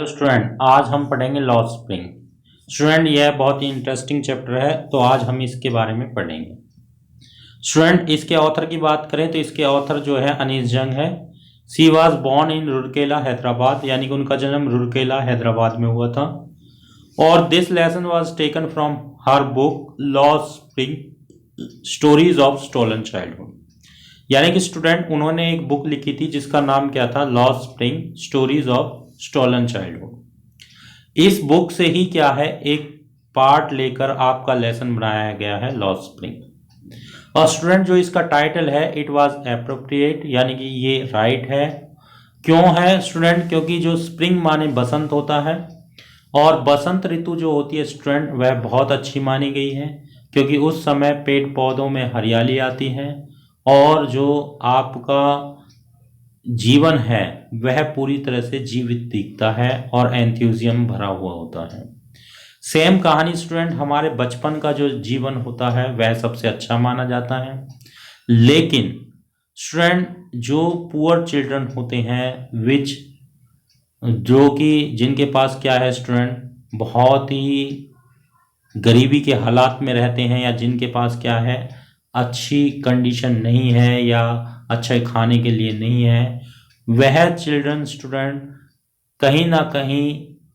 तो स्टूडेंट आज हम पढ़ेंगे लॉ स्प्रिंग। स्टूडेंट यह बहुत ही इंटरेस्टिंग चैप्टर है, तो आज हम इसके बारे में पढ़ेंगे। स्टूडेंट इसके ऑथर की बात करें तो इसके ऑथर जो है अनीस जंग है। She was born in Rourkela Hyderabad, यानी कि उनका जन्म रूरकेला हैदराबाद में हुआ था। और this lesson was taken from her book लॉ spring stories of stolen childhood. यानी कि स्टूडेंट उन्होंने एक बुक लिखी थी जिसका नाम क्या था, लॉ spring stories of stolen childhood. इस बुक से ही क्या है, एक पार्ट लेकर आपका लेसन बनाया गया है लॉ स्प्रिंग। और स्टूडेंट जो इसका टाइटल है इट वाज एप्रोप्रिएट, यानी कि ये राइट है। क्यों है स्टूडेंट? क्योंकि जो स्प्रिंग माने बसंत होता है, और बसंत ऋतु जो होती है स्टूडेंट वह बहुत अच्छी मानी गई है, क्योंकि उस समय पेड़ पौधों में हरियाली आती है और जो आपका जीवन है वह पूरी तरह से जीवित दिखता है और एंथुजियम भरा हुआ होता है। सेम कहानी स्टूडेंट हमारे बचपन का जो जीवन होता है वह सबसे अच्छा माना जाता है। लेकिन स्टूडेंट जो पुअर चिल्ड्रन होते हैं विच जो कि जिनके पास क्या है स्टूडेंट, बहुत ही गरीबी के हालात में रहते हैं, या जिनके पास क्या है अच्छी कंडीशन नहीं है या अच्छा खाने के लिए नहीं है, वह चिल्ड्रन स्टूडेंट कहीं ना कहीं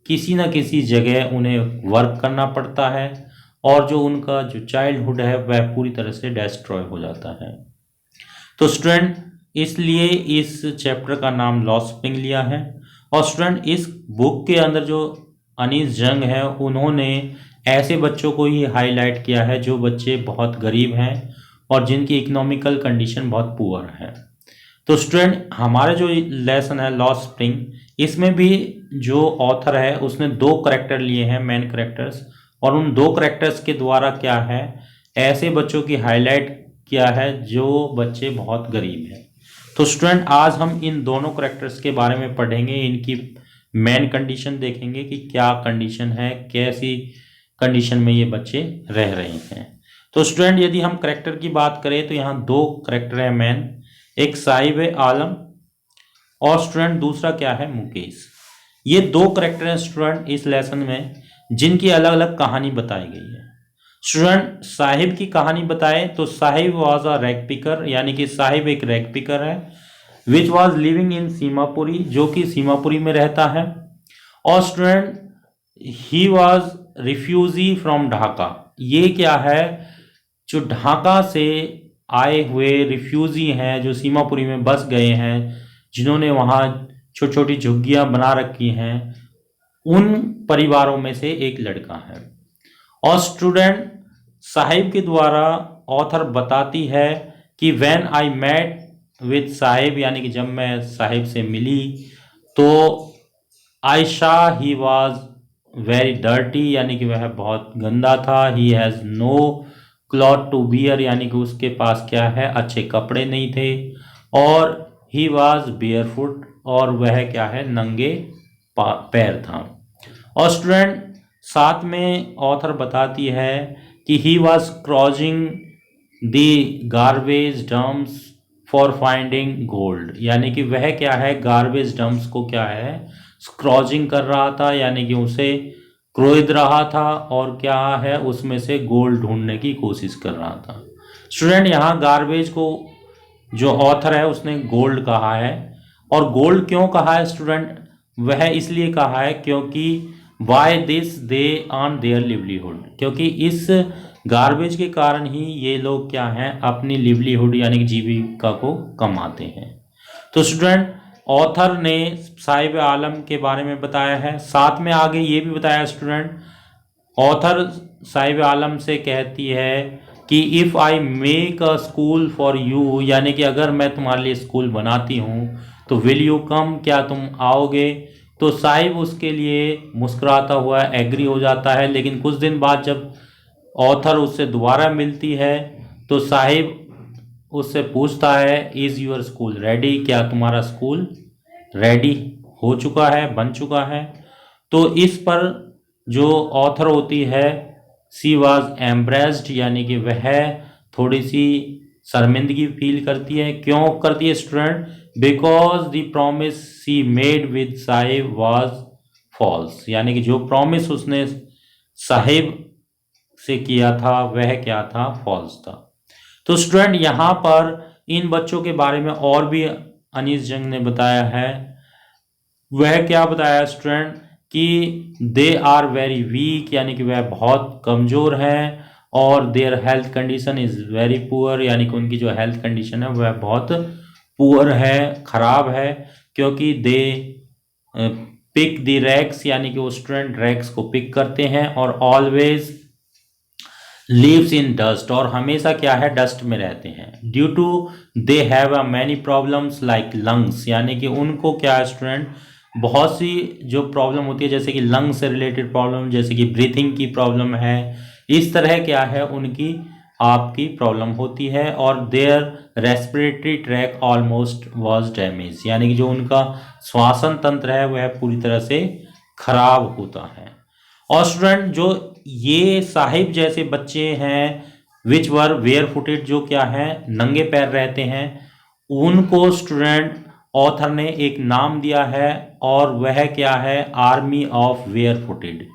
किसी ना किसी जगह उन्हें वर्क करना पड़ता है, और जो उनका जो चाइल्डहुड है वह पूरी तरह से डिस्ट्रॉय हो जाता है। तो स्टूडेंट इसलिए इस चैप्टर का नाम लॉ स्प्रिंग लिया है। और स्टूडेंट इस बुक के अंदर जो अनीस जंग है उन्होंने ऐसे बच्चों को ही हाईलाइट किया है जो बच्चे बहुत गरीब हैं और जिनकी इकोनॉमिकल कंडीशन बहुत पुअर है। तो स्टूडेंट हमारा जो लेसन है लॉ स्प्रिंग, इसमें भी जो ऑथर है उसने दो करेक्टर लिए हैं, मेन करेक्टर्स, और उन दो करेक्टर्स के द्वारा क्या है ऐसे बच्चों की हाईलाइट किया है जो बच्चे बहुत गरीब हैं। तो स्टूडेंट आज हम इन दोनों करेक्टर्स के बारे में पढ़ेंगे, इनकी मेन कंडीशन देखेंगे कि क्या कंडीशन है, कैसी कंडीशन में ये बच्चे रह रहे हैं। तो स्टूडेंट यदि हम करेक्टर की बात करें तो यहाँ दो करेक्टर है मेन, एक साहिब आलम और स्टूडेंट दूसरा क्या है मुकेश। ये दो करेक्टर हैं स्टूडेंट इस लेसन में जिनकी अलग अलग कहानी बताई गई है। स्टूडेंट साहिब की कहानी बताए तो Sahib was a rag picker, यानी कि साहिब एक रैग पिकर है, which was living in Seemapuri, जो कि सीमापुरी में रहता है। और student he was refugee from Dhaka, ये क्या है जो ढाका से आए हुए रिफ्यूजी हैं जो सीमापुरी में बस गए हैं, जिन्होंने वहाँ छोटी छोटी झुग्गियाँ बना रखी हैं, उन परिवारों में से एक लड़का है। और स्टूडेंट साहिब के द्वारा ऑथर बताती है कि when I met with Sahib, यानी कि जब मैं साहिब से मिली तो आयशा ही वाज वेरी डर्टी, यानी कि वह बहुत गंदा था। He has no cloth to bear, यानी कि उसके पास क्या है अच्छे कपड़े नहीं थे। और ही वाज बेयरफुट, और वह क्या है नंगे पैर था। और स्टूडेंट साथ में ऑथर बताती है कि he was crossing the garbage dumps for finding gold, यानी कि वह क्या है गार्बेज डम्प्स को क्या है क्रॉसिंग कर रहा था, यानी कि उसे क्रोद रहा था और क्या है उसमें से गोल्ड ढूंढने की कोशिश कर रहा था। स्टूडेंट यहाँ गार्बेज को जो ऑथर है उसने गोल्ड कहा है। और गोल्ड क्यों कहा है स्टूडेंट? वह इसलिए कहा है क्योंकि by this they earn their livelihood, क्योंकि इस गार्बेज के कारण ही ये लोग क्या हैं अपनी लिवलीहुड यानी कि जीविका को कमाते हैं। तो स्टूडेंट ऑथर ने साहिब आलम के बारे में बताया है, साथ में आगे ये भी बताया स्टूडेंट ऑथर साहिब आलम से कहती है कि if I make a school for you, यानी कि अगर मैं तुम्हारे लिए स्कूल बनाती हूँ तो विल यू कम, क्या तुम आओगे? तो साहिब उसके लिए मुस्कुराता हुआ एग्री हो जाता है। लेकिन कुछ दिन बाद जब ऑथर उससे दोबारा मिलती है तो साहिब उससे पूछता है इज़ योर स्कूल रेडी, क्या तुम्हारा स्कूल रेडी हो चुका है, बन चुका है? तो इस पर जो ऑथर होती है सी वाज एम्ब्रेस्ड, यानी कि वह थोड़ी सी शर्मिंदगी फील करती है। क्यों करती है student? Because the promise she made with Sahib was false, यानी कि जो प्रॉमिस उसने साहिब से किया था वह क्या था, फॉल्स था। तो स्टूडेंट यहाँ पर इन बच्चों के बारे में और भी अनीस जंग ने बताया है। वह क्या बताया स्टूडेंट कि दे आर वेरी वीक, यानी कि वह बहुत कमज़ोर हैं, और their health condition is very poor, यानी कि उनकी जो हेल्थ कंडीशन है वह बहुत पुअर है, ख़राब है, क्योंकि दे पिक द रैक्स, यानी कि वो स्टूडेंट रैक्स को पिक करते हैं, और ऑलवेज लिव्स इन डस्ट, और हमेशा क्या है, डस्ट में रहते हैं। Due to they have a many problems like lungs, यानी कि उनको क्या है स्टूडेंट, बहुत सी जो प्रॉब्लम होती है, जैसे कि लंग्स से रिलेटेड प्रॉब्लम, जैसे कि ब्रीथिंग की प्रॉब्लम है, इस तरह क्या है उनकी आपकी प्रॉब्लम होती है। और their respiratory track almost was damage, यानी कि जो उनका श्वासन तंत्र है वह पूरी तरह से खराब होता है। और स्टूडेंट जो ये साहिब जैसे बच्चे हैं विच वर वेयर फुटेड, जो क्या है नंगे पैर रहते हैं, उनको स्टूडेंट ऑथर ने एक नाम दिया है, और वह क्या है, आर्मी ऑफ वेयर फुटेड,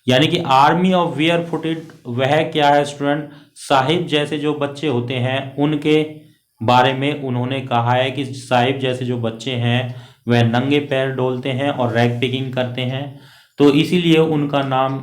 यानी कि आर्मी ऑफ वेयर फुटेड वह क्या है स्टूडेंट, साहिब जैसे जो बच्चे होते हैं उनके बारे में उन्होंने कहा है कि साहिब जैसे जो बच्चे हैं वह नंगे पैर डोलते हैं और रैग पिकिंग करते हैं, तो इसीलिए उनका नाम,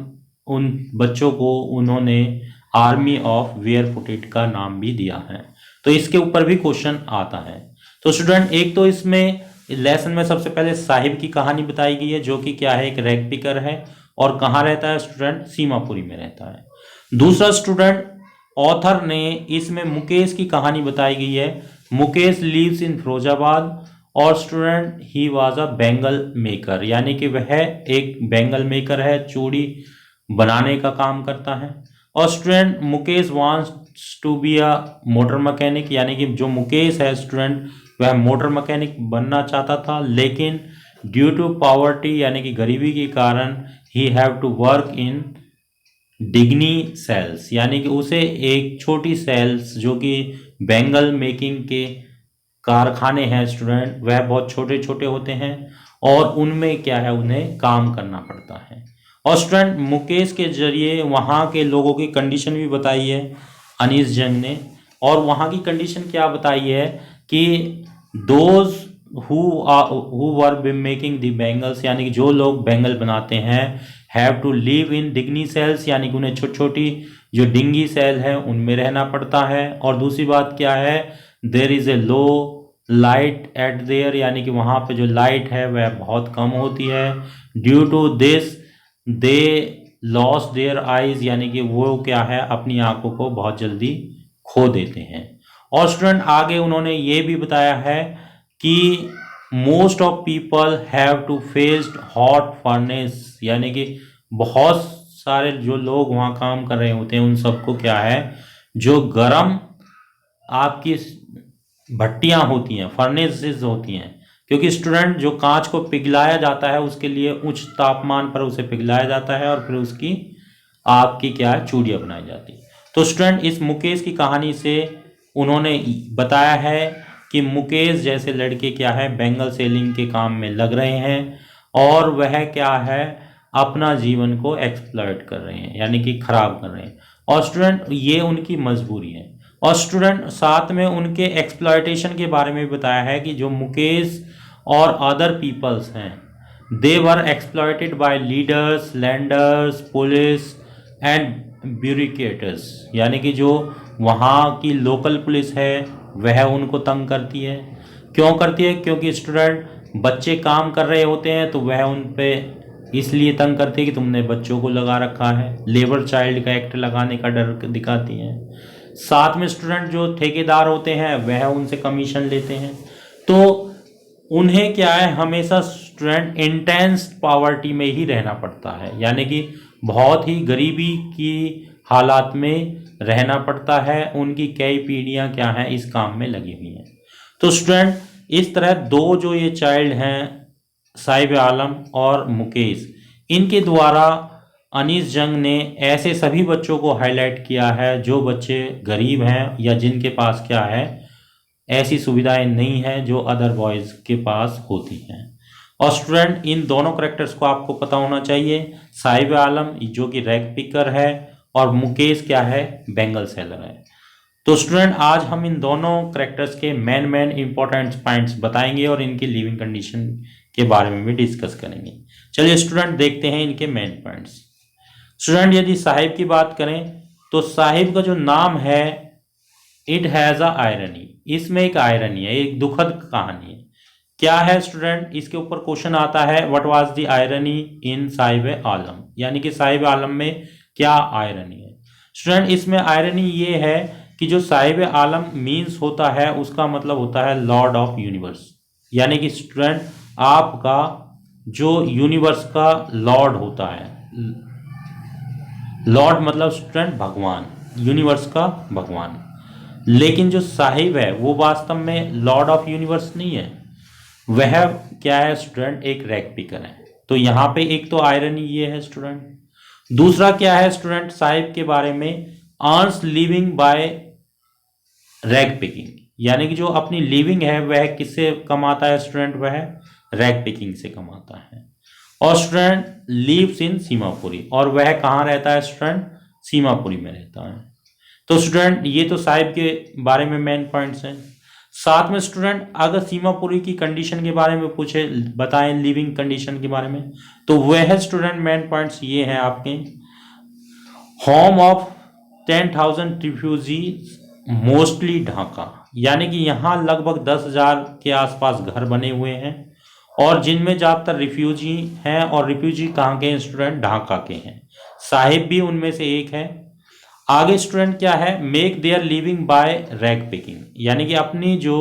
उन बच्चों को उन्होंने आर्मी ऑफ वेयर फुटेड का नाम भी दिया है। तो इसके ऊपर भी क्वेश्चन आता है। तो स्टूडेंट एक तो इसमें लेसन में सबसे पहले साहिब की कहानी बताई गई है, जो कि क्या है, एक रैग पिकर है, और कहाँ रहता है स्टूडेंट, सीमापुरी में रहता है। दूसरा स्टूडेंट ऑथर ने इसमें मुकेश की कहानी बताई गई है। मुकेश लिव्स इन फिरोजाबाद, और student he was a bangle maker, यानी कि वह एक बैंगल मेकर है, चूड़ी बनाने का काम करता है। और student Mukesh wants to be a motor mechanic, यानी कि जो मुकेश है स्टूडेंट वह मोटर मैकेनिक बनना चाहता था, लेकिन ड्यू टू पॉवर्टी, यानी कि गरीबी के कारण, he have to work in डिग्नी सेल्स, यानी कि उसे एक छोटी सेल्स, जो कि बैंगल मेकिंग के कारखाने हैं स्टूडेंट, वह बहुत छोटे छोटे होते हैं, और उनमें क्या है उन्हें काम करना पड़ता है। और स्टूडेंट मुकेश के जरिए वहाँ के लोगों की कंडीशन भी बताई है अनीस जंग ने, और वहाँ की कंडीशन क्या बताई है कि those who were making the bangles, यानी कि जो लोग बैंगल बनाते हैं, हैव टू लिव इन डिग्नी सेल्स, यानी कि उन्हें छोटी छोटी जो डिंगी सेल है उनमें रहना पड़ता है। और दूसरी बात क्या है, there is a low light at there, यानी कि वहाँ पे जो लाइट है वह बहुत कम होती है। Due to this they loss their eyes, यानी कि वो क्या है अपनी आंखों को बहुत जल्दी खो देते हैं। और स्टूडेंट आगे उन्होंने ये भी बताया है कि most of people have to faced hot furnace, यानी कि बहुत सारे जो लोग वहाँ काम कर रहे होते हैं उन सबको क्या है, जो गर्म आपकी भट्टियाँ होती हैं, फर्नेसेस होती हैं, क्योंकि स्टूडेंट जो कांच को पिघलाया जाता है उसके लिए उच्च तापमान पर उसे पिघलाया जाता है, और फिर उसकी आपकी क्या है चूड़ियाँ बनाई जाती है। तो स्टूडेंट इस मुकेश की कहानी से उन्होंने बताया है कि मुकेश जैसे लड़के क्या है बैंगल सेलिंग के काम में लग रहे हैं, और वह क्या है अपना जीवन को एक्सप्लॉइट कर रहे हैं, यानी कि खराब कर रहे हैं। और स्टूडेंट ये उनकी मजबूरी है। और स्टूडेंट साथ में उनके एक्सप्लॉयटेशन के बारे में भी बताया है कि जो मुकेश और अदर पीपल्स हैं, they were exploited by leaders, lenders, police and bureaucrats, यानी कि जो वहाँ की लोकल पुलिस है वह उनको तंग करती है। क्यों करती है, क्योंकि स्टूडेंट बच्चे काम कर रहे होते हैं तो वह उन पे इसलिए तंग करती है कि तुमने बच्चों को लगा रखा है, लेबर चाइल्ड का एक्ट लगाने का डर दिखाती है। साथ में स्टूडेंट जो ठेकेदार होते हैं वह उनसे कमीशन लेते हैं, तो उन्हें क्या है हमेशा स्टूडेंट इंटेंस पॉवर्टी में ही रहना पड़ता है, यानी कि बहुत ही गरीबी की हालात में रहना पड़ता है। उनकी कई पीढ़ियां क्या हैं इस काम में लगी हुई हैं। तो स्टूडेंट इस तरह दो जो ये चाइल्ड हैं साहिब आलम और मुकेश, इनके द्वारा अनीस जंग ने ऐसे सभी बच्चों को हाईलाइट किया है जो बच्चे गरीब हैं या जिनके पास क्या है ऐसी सुविधाएं नहीं हैं जो अदर बॉयज़ के पास होती हैं। और स्टूडेंट इन दोनों करेक्टर्स को आपको पता होना चाहिए। साहिब आलम जो कि रैग पिकर है और मुकेश क्या है, बेंगल सेलर है। तो स्टूडेंट आज हम इन दोनों करेक्टर्स के मेन इंपॉर्टेंट पॉइंट्स बताएंगे और इनकी लिविंग कंडीशन के बारे में भी डिस्कस करेंगे। चलिए स्टूडेंट देखते हैं इनके मेन पॉइंट्स। स्टूडेंट यदि साहिब की बात करें तो साहिब का जो नाम है इट हैज अ आयरनी, इसमें एक आयरनी है, एक दुखद कहानी है। क्या है स्टूडेंट, इसके ऊपर क्वेश्चन आता है what was the irony in Sahib Alam, यानी कि साहिब आलम में क्या आयरनी है। स्टूडेंट इसमें आयरनी ये है कि जो साहिब आलम मीन्स होता है उसका मतलब होता है लॉर्ड ऑफ यूनिवर्स, यानी कि स्टूडेंट आपका जो यूनिवर्स का लॉर्ड होता है, लॉर्ड मतलब स्टूडेंट भगवान, यूनिवर्स का भगवान। लेकिन जो साहिब है वो वास्तव में लॉर्ड ऑफ यूनिवर्स नहीं है, वह क्या है स्टूडेंट, एक रैग पिकर है। तो यहाँ पे एक तो आयरनी ये है स्टूडेंट। दूसरा क्या है स्टूडेंट साहिब के बारे में, earns living by rag picking, यानी कि जो अपनी लिविंग है वह किससे कमाता है स्टूडेंट, वह रैग पिकिंग से कमाता है। और स्टूडेंट लिव्स इन सीमापुरी, और वह कहाँ रहता है स्टूडेंट, सीमापुरी में रहता है। तो स्टूडेंट ये तो साहिब के बारे में मेन पॉइंट्स हैं। साथ में स्टूडेंट अगर सीमापुरी की कंडीशन के बारे में पूछे, बताएं लिविंग कंडीशन के बारे में, तो वह स्टूडेंट मेन पॉइंट्स ये हैं आपके, home of 10,000 refugees mostly Dhaka, यानी कि यहाँ लगभग 10,000 के आसपास घर बने हुए हैं और जिनमें ज़्यादातर रिफ्यूजी हैं, और रिफ्यूजी कहाँ के हैं स्टूडेंट, ढाका के हैं। साहिब भी उनमें से एक है। आगे स्टूडेंट क्या है, make their living by rag picking, यानी कि अपनी जो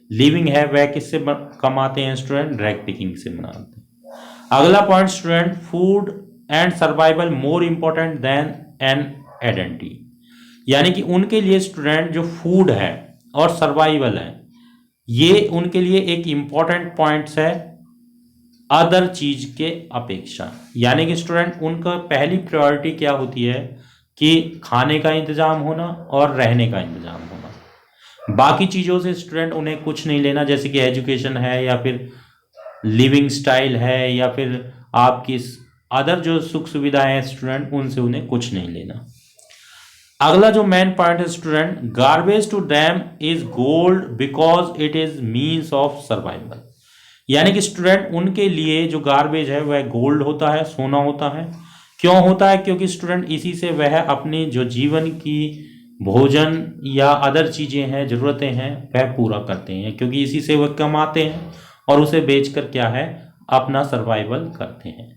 लिविंग है वह किससे कमाते हैं स्टूडेंट, रैग पिकिंग से बनाते हैं। अगला point student, food and survival more important than an identity, यानी कि उनके लिए स्टूडेंट जो फूड है और सर्वाइवल है ये उनके लिए एक इंपॉर्टेंट पॉइंट्स है अदर चीज के अपेक्षा, यानी कि स्टूडेंट उनका पहली प्रायोरिटी क्या होती है कि खाने का इंतजाम होना और रहने का इंतजाम होना। बाकी चीज़ों से स्टूडेंट उन्हें कुछ नहीं लेना, जैसे कि एजुकेशन है या फिर लिविंग स्टाइल है या फिर आपकी अदर जो सुख सुविधाएं हैं स्टूडेंट, उनसे उन्हें कुछ नहीं लेना। अगला जो मेन पॉइंट है student, garbage to them is gold because it is means of survival, यानी कि स्टूडेंट उनके लिए जो गार्बेज है वह गोल्ड होता है, सोना होता है। क्यों होता है, क्योंकि स्टूडेंट इसी से वह अपनी जो जीवन की भोजन या अदर चीज़ें हैं, ज़रूरतें हैं, वह पूरा करते हैं, क्योंकि इसी से वह कमाते हैं और उसे बेचकर क्या है अपना सर्वाइवल करते हैं।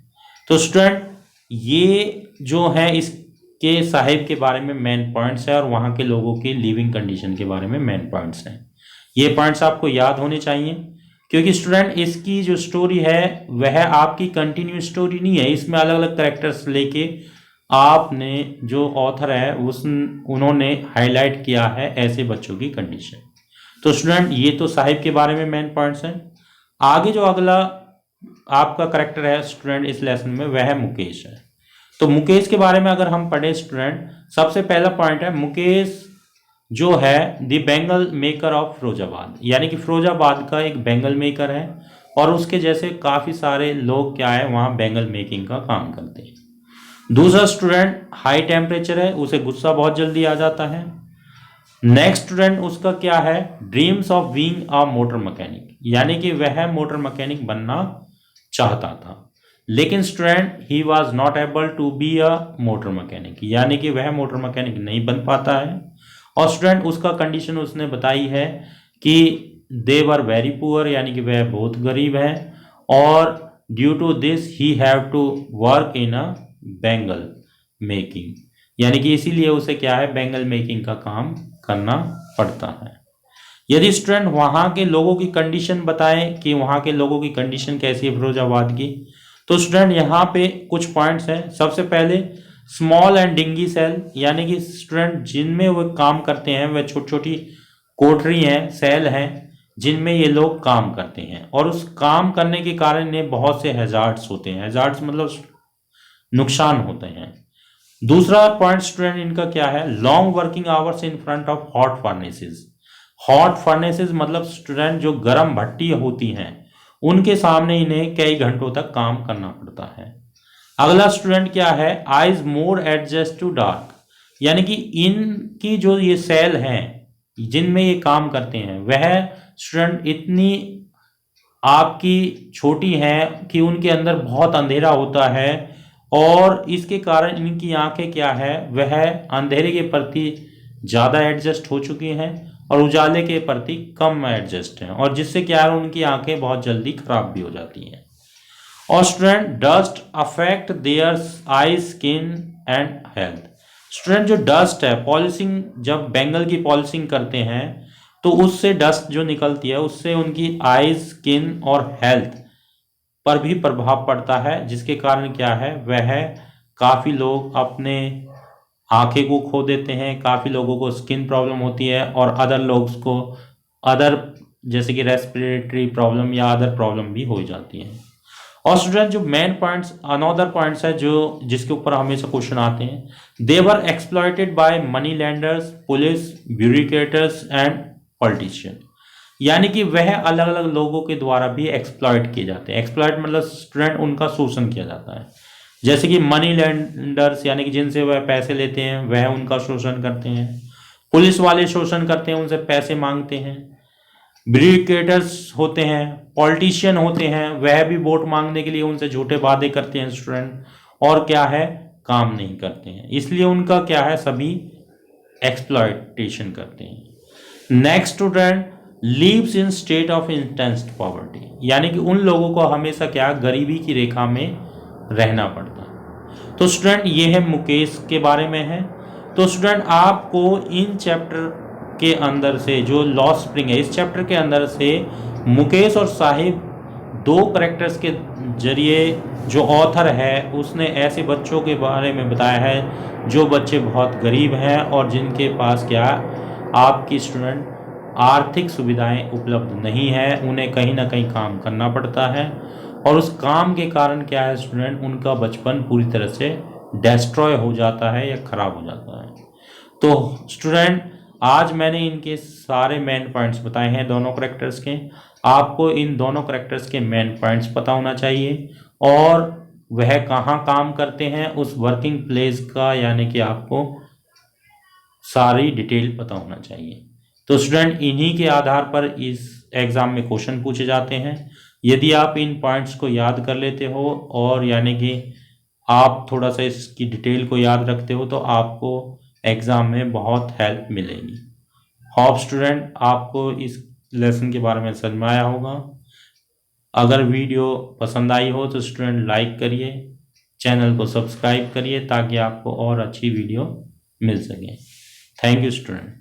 तो स्टूडेंट ये जो है इसके साहिब के बारे में मेन पॉइंट्स है और वहाँ के लोगों की लिविंग कंडीशन के बारे में मेन पॉइंट्स हैं। ये पॉइंट्स आपको याद होने चाहिए, क्योंकि स्टूडेंट इसकी जो स्टोरी है वह आपकी कंटिन्यू स्टोरी नहीं है, इसमें अलग अलग कैरेक्टर्स लेके आपने जो ऑथर है उन्होंने हाईलाइट किया है ऐसे बच्चों की कंडीशन। तो स्टूडेंट ये तो साहिब के बारे में मेन पॉइंट्स हैं। आगे जो अगला आपका कैरेक्टर है स्टूडेंट इस लेसन में वह है मुकेश है। तो मुकेश के बारे में अगर हम पढ़े स्टूडेंट, सबसे पहला पॉइंट है मुकेश जो है the Bengal maker of Firozabad, यानी कि फिरोजाबाद का एक बेंगल मेकर है और उसके जैसे काफ़ी सारे लोग क्या है वहाँ बेंगल मेकिंग का काम करते हैं। दूसरा स्टूडेंट हाई टेम्परेचर है, उसे गुस्सा बहुत जल्दी आ जाता है। नेक्स्ट स्टूडेंट उसका क्या है, dreams of being a motor mechanic, यानी कि वह मोटर मैकेनिक बनना चाहता था, लेकिन student he was not able to be a motor mechanic, यानी कि वह मोटर मैकेनिक नहीं बन पाता है। और स्टूडेंट उसका कंडीशन उसने बताई है कि दे वर वेरी पुअर, यानी कि वह बहुत गरीब है, और due to this he have to work in a bangle making, यानी कि इसीलिए उसे क्या है बेंगल मेकिंग का काम करना पड़ता है। यदि स्टूडेंट वहाँ के लोगों की कंडीशन बताएं कि वहाँ के लोगों की कंडीशन कैसी है फिरोजाबाद की, तो स्टूडेंट यहाँ पे कुछ पॉइंट्स हैं। सबसे पहले स्मॉल एंड डिंगी सेल, यानी कि स्टूडेंट जिनमें वो काम करते हैं वह छोटी छोटी कोठरी हैं, सेल हैं जिनमें ये लोग काम करते हैं, और उस काम करने के कारण इन्हें बहुत से हैजार्ड्स होते हैं। हैजार्ड्स मतलब नुकसान होते हैं। दूसरा पॉइंट स्टूडेंट इनका क्या है, long working hours in front of hot furnaces. Hot furnaces मतलब स्टूडेंट जो गर्म भट्टी होती हैं उनके सामने इन्हें कई घंटों तक काम करना पड़ता है। अगला स्टूडेंट क्या है, eyes more adjust to dark, यानी कि इनकी जो ये सेल हैं जिनमें ये काम करते हैं वह स्टूडेंट इतनी आपकी छोटी है कि उनके अंदर बहुत अंधेरा होता है और इसके कारण इनकी आंखें क्या है वह अंधेरे के प्रति ज़्यादा एडजस्ट हो चुकी हैं और उजाले के प्रति कम एडजस्ट हैं, और जिससे क्या है उनकी आंखें बहुत जल्दी खराब भी हो जाती हैं। और student dust affect their eye skin and health, student जो डस्ट है पॉलिशिंग, जब बेंगल की पॉलिशिंग करते हैं तो उससे डस्ट जो निकलती है उससे उनकी आईज, स्किन और हेल्थ पर भी प्रभाव पड़ता है, जिसके कारण क्या है वह काफ़ी लोग अपने आंखें को खो देते हैं, काफ़ी लोगों को स्किन प्रॉब्लम होती है और अदर लोग को अदर जैसे कि रेस्पिरेटरी प्रॉब्लम या अदर प्रॉब्लम भी हो जाती हैं। और स्टूडेंट जो मेन पॉइंट्स अनदर पॉइंट्स है जो जिसके ऊपर हमेशा क्वेश्चन आते हैं, they were exploited by money lenders, police, bureaucrats and politician, यानी कि वह अलग अलग लोगों के द्वारा भी एक्सप्लॉइट किए जाते हैं। एक्सप्लॉइट मतलब स्टूडेंट उनका शोषण किया जाता है, जैसे कि मनी लैंडर्स यानी कि जिनसे वह पैसे लेते हैं वह उनका शोषण करते हैं, पुलिस वाले शोषण करते हैं, उनसे पैसे मांगते हैं, ब्यूरोक्रेट्स होते हैं, पॉलिटिशियन होते हैं, वह भी वोट मांगने के लिए उनसे झूठे वादे करते हैं स्टूडेंट, और क्या है काम नहीं करते हैं, इसलिए उनका क्या है सभी एक्सप्लॉइटेशन करते हैं। Next student leaves in state of intense poverty, यानी कि उन लोगों को हमेशा क्या गरीबी की रेखा में रहना पड़ता है। तो स्टूडेंट ये है मुकेश के बारे में है। तो स्टूडेंट आपको इन चैप्टर के अंदर से जो लॉस स्प्रिंग है, इस चैप्टर के अंदर से मुकेश और साहिब दो करेक्टर्स के जरिए जो ऑथर है उसने ऐसे बच्चों के बारे में बताया है जो बच्चे बहुत गरीब हैं और जिनके पास क्या आपकी स्टूडेंट आर्थिक सुविधाएं उपलब्ध नहीं है, उन्हें कहीं ना कहीं काम करना पड़ता है और उस काम के कारण क्या है स्टूडेंट उनका बचपन पूरी तरह से डिस्ट्रॉय हो जाता है या खराब हो जाता है। तो स्टूडेंट आज मैंने इनके सारे मेन पॉइंट्स बताए हैं दोनों करेक्टर्स के। आपको इन दोनों करेक्टर्स के मेन पॉइंट्स पता होना चाहिए और वह कहाँ काम करते हैं उस वर्किंग प्लेस का, यानी कि आपको सारी डिटेल पता होना चाहिए। तो स्टूडेंट इन्हीं के आधार पर इस एग्ज़ाम में क्वेश्चन पूछे जाते हैं। यदि आप इन पॉइंट्स को याद कर लेते हो और यानी कि आप थोड़ा सा इसकी डिटेल को याद रखते हो तो आपको एग्ज़ाम में बहुत हेल्प मिलेगी। होप स्टूडेंट आपको इस लेसन के बारे में समझ में आया होगा। अगर वीडियो पसंद आई हो तो स्टूडेंट लाइक करिए, चैनल को सब्सक्राइब करिए ताकि आपको और अच्छी वीडियो मिल सके। Thank you student.